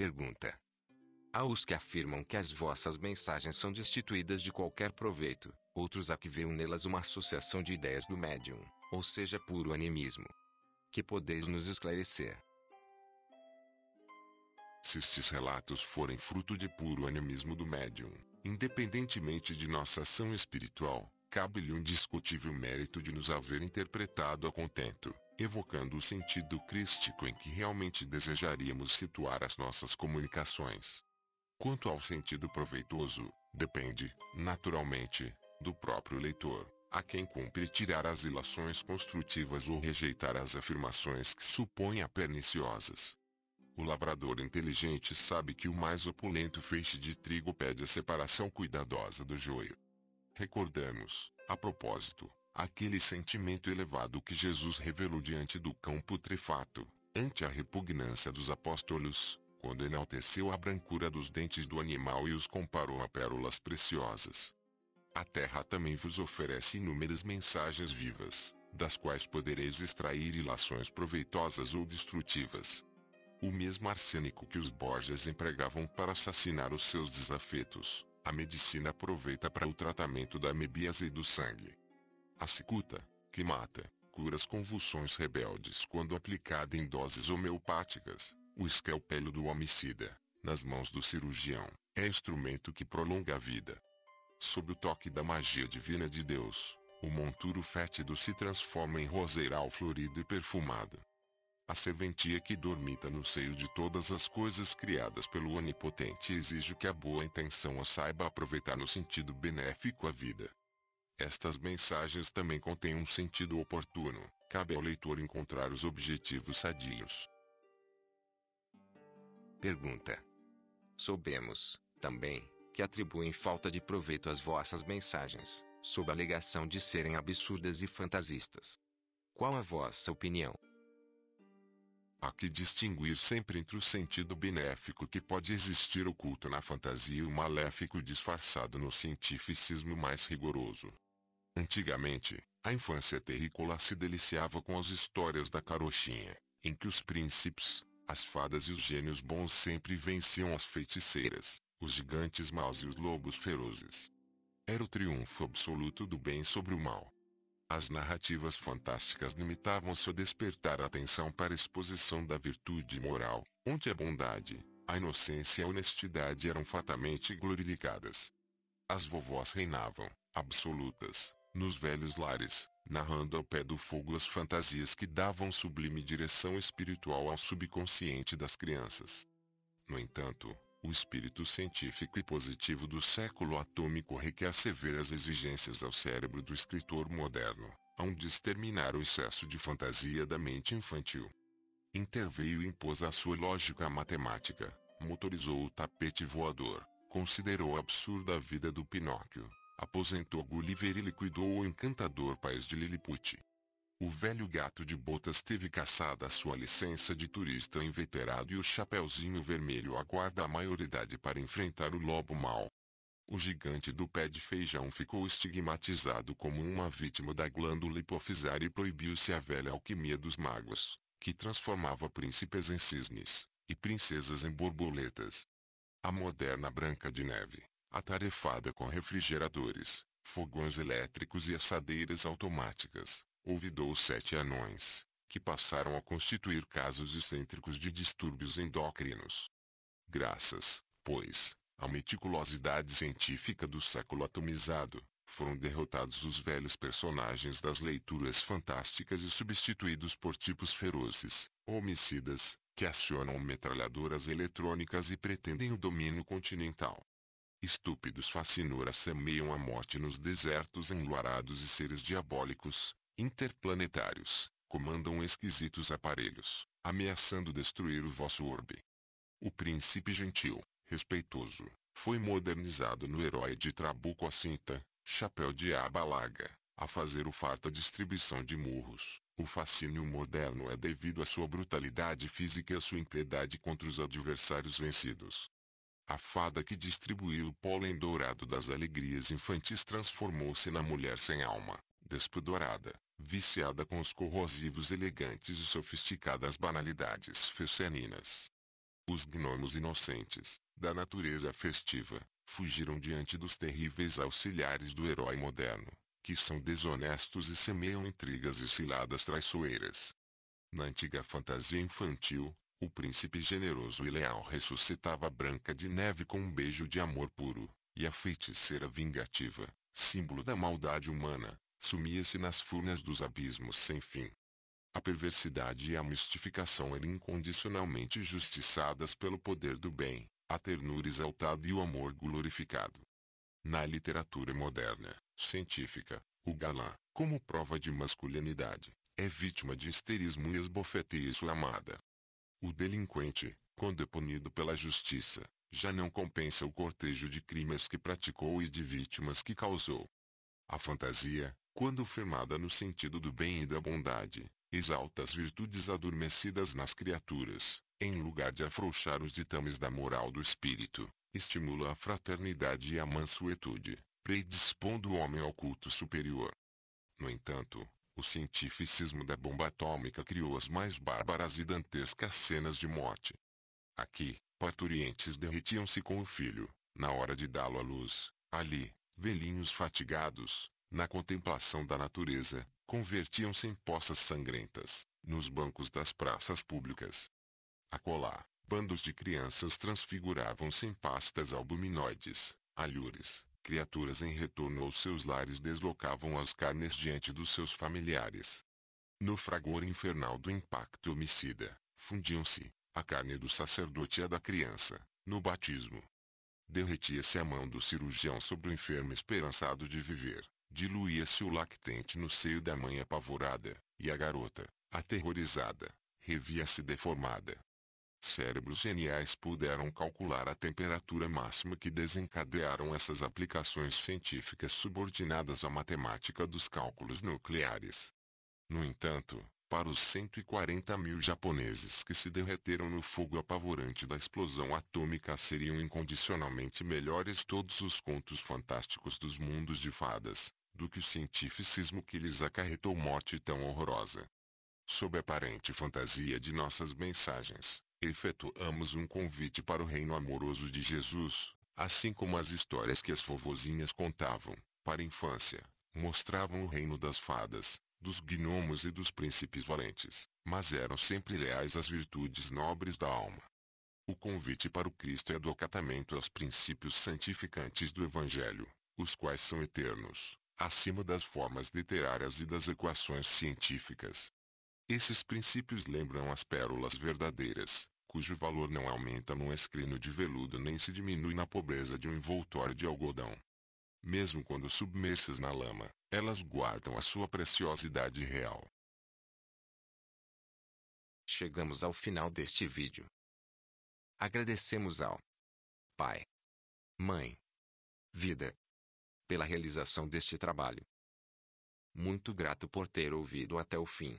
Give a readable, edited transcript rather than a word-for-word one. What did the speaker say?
Pergunta. Há os que afirmam que as vossas mensagens são destituídas de qualquer proveito, outros há que veem nelas uma associação de ideias do médium, ou seja, puro animismo. Que podeis nos esclarecer? Se estes relatos forem fruto de puro animismo do médium, independentemente de nossa ação espiritual, cabe-lhe um indiscutível mérito de nos haver interpretado a contento, evocando o sentido crístico em que realmente desejaríamos situar as nossas comunicações. Quanto ao sentido proveitoso, depende, naturalmente, do próprio leitor, a quem cumpre tirar as ilações construtivas ou rejeitar as afirmações que supõem perniciosas. O lavrador inteligente sabe que o mais opulento feixe de trigo pede a separação cuidadosa do joio. Recordamos, a propósito, aquele sentimento elevado que Jesus revelou diante do cão putrefato, ante a repugnância dos apóstolos, quando enalteceu a brancura dos dentes do animal e os comparou a pérolas preciosas. A terra também vos oferece inúmeras mensagens vivas, das quais podereis extrair ilações proveitosas ou destrutivas. O mesmo arsênico que os Borgias empregavam para assassinar os seus desafetos, a medicina aproveita para o tratamento da amebíase e do sangue. A cicuta, que mata, cura as convulsões rebeldes quando aplicada em doses homeopáticas. O escalpelo do homicida, nas mãos do cirurgião, é instrumento que prolonga a vida. Sob o toque da magia divina de Deus, o monturo fétido se transforma em roseiral florido e perfumado. A serventia que dormita no seio de todas as coisas criadas pelo Onipotente exige que a boa intenção a saiba aproveitar no sentido benéfico a vida. Estas mensagens também contêm um sentido oportuno, cabe ao leitor encontrar os objetivos sadios. Pergunta. Soubemos, também, que atribuem falta de proveito às vossas mensagens, sob a alegação de serem absurdas e fantasistas. Qual a vossa opinião? Há que distinguir sempre entre o sentido benéfico que pode existir oculto na fantasia e o maléfico disfarçado no cientificismo mais rigoroso. Antigamente, a infância terrícola se deliciava com as histórias da carochinha, em que os príncipes, as fadas e os gênios bons sempre venciam as feiticeiras, os gigantes maus e os lobos ferozes. Era o triunfo absoluto do bem sobre o mal. As narrativas fantásticas limitavam-se a despertar a atenção para a exposição da virtude moral, onde a bondade, a inocência e a honestidade eram fatamente glorificadas. As vovós reinavam, absolutas, nos velhos lares, narrando ao pé do fogo as fantasias que davam sublime direção espiritual ao subconsciente das crianças. No entanto, o espírito científico e positivo do século atômico requer severas exigências ao cérebro do escritor moderno, a de exterminar o excesso de fantasia da mente infantil. Interveio e impôs a sua lógica matemática, motorizou o tapete voador, considerou absurda a vida do Pinóquio, aposentou Gulliver e liquidou o encantador país de Lilliput. O velho gato de botas teve caçada a sua licença de turista inveterado e o Chapeuzinho Vermelho aguarda a maioridade para enfrentar o lobo mau. O gigante do pé de feijão ficou estigmatizado como uma vítima da glândula hipofisária e proibiu-se a velha alquimia dos magos, que transformava príncipes em cisnes, e princesas em borboletas. A moderna Branca de Neve, atarefada com refrigeradores, fogões elétricos e assadeiras automáticas, olvidou os 7 anões, que passaram a constituir casos excêntricos de distúrbios endócrinos. Graças, pois, à meticulosidade científica do século atomizado, foram derrotados os velhos personagens das leituras fantásticas e substituídos por tipos ferozes, homicidas, que acionam metralhadoras eletrônicas e pretendem o domínio continental. Estúpidos fascínoras semeiam a morte nos desertos enluarados e seres diabólicos, interplanetários, comandam esquisitos aparelhos, ameaçando destruir o vosso orbe. O príncipe gentil, respeitoso, foi modernizado no herói de Trabuco à cinta, chapéu de aba larga, a fazer o farta distribuição de murros. O fascínio moderno é devido à sua brutalidade física e à sua impiedade contra os adversários vencidos. A fada que distribuiu o pólen dourado das alegrias infantis transformou-se na mulher sem alma, despudorada, viciada com os corrosivos elegantes e sofisticadas banalidades feceninas. Os gnomos inocentes, da natureza festiva, fugiram diante dos terríveis auxiliares do herói moderno, que são desonestos e semeiam intrigas e ciladas traiçoeiras. Na antiga fantasia infantil, o príncipe generoso e leal ressuscitava Branca de Neve com um beijo de amor puro, e a feiticeira vingativa, símbolo da maldade humana, sumia-se nas furnas dos abismos sem fim. A perversidade e a mistificação eram incondicionalmente justiçadas pelo poder do bem, a ternura exaltada e o amor glorificado. Na literatura moderna, científica, o galã, como prova de masculinidade, é vítima de histerismo e esbofeteia sua amada. O delinquente, quando é punido pela justiça, já não compensa o cortejo de crimes que praticou e de vítimas que causou. A fantasia, quando firmada no sentido do bem e da bondade, exalta as virtudes adormecidas nas criaturas, em lugar de afrouxar os ditames da moral do espírito, estimula a fraternidade e a mansuetude, predispondo o homem ao culto superior. No entanto, o cientificismo da bomba atômica criou as mais bárbaras e dantescas cenas de morte. Aqui, parturientes derretiam-se com o filho, na hora de dá-lo à luz; ali, velhinhos fatigados, na contemplação da natureza, convertiam-se em poças sangrentas, nos bancos das praças públicas. Acolá, bandos de crianças transfiguravam-se em pastas albuminoides, alhures; criaturas em retorno aos seus lares deslocavam as carnes diante dos seus familiares. No fragor infernal do impacto homicida, fundiam-se a carne do sacerdote e a da criança, no batismo. Derretia-se a mão do cirurgião sobre o enfermo esperançado de viver, diluía-se o lactente no seio da mãe apavorada, e a garota, aterrorizada, revia-se deformada. Cérebros geniais puderam calcular a temperatura máxima que desencadearam essas aplicações científicas subordinadas à matemática dos cálculos nucleares. No entanto, para os 140.000 japoneses que se derreteram no fogo apavorante da explosão atômica, seriam incondicionalmente melhores todos os contos fantásticos dos mundos de fadas, do que o cientificismo que lhes acarretou morte tão horrorosa. Sob a aparente fantasia de nossas mensagens, efetuamos um convite para o reino amoroso de Jesus, assim como as histórias que as vovozinhas contavam, para a infância, mostravam o reino das fadas, dos gnomos e dos príncipes valentes, mas eram sempre leais às virtudes nobres da alma. O convite para o Cristo é do acatamento aos princípios santificantes do Evangelho, os quais são eternos, acima das formas literárias e das equações científicas. Esses princípios lembram as pérolas verdadeiras, cujo valor não aumenta num escrino de veludo nem se diminui na pobreza de um envoltório de algodão. Mesmo quando submersas na lama, elas guardam a sua preciosidade real. Chegamos ao final deste vídeo. Agradecemos ao Pai, Mãe, Vida, pela realização deste trabalho. Muito grato por ter ouvido até o fim.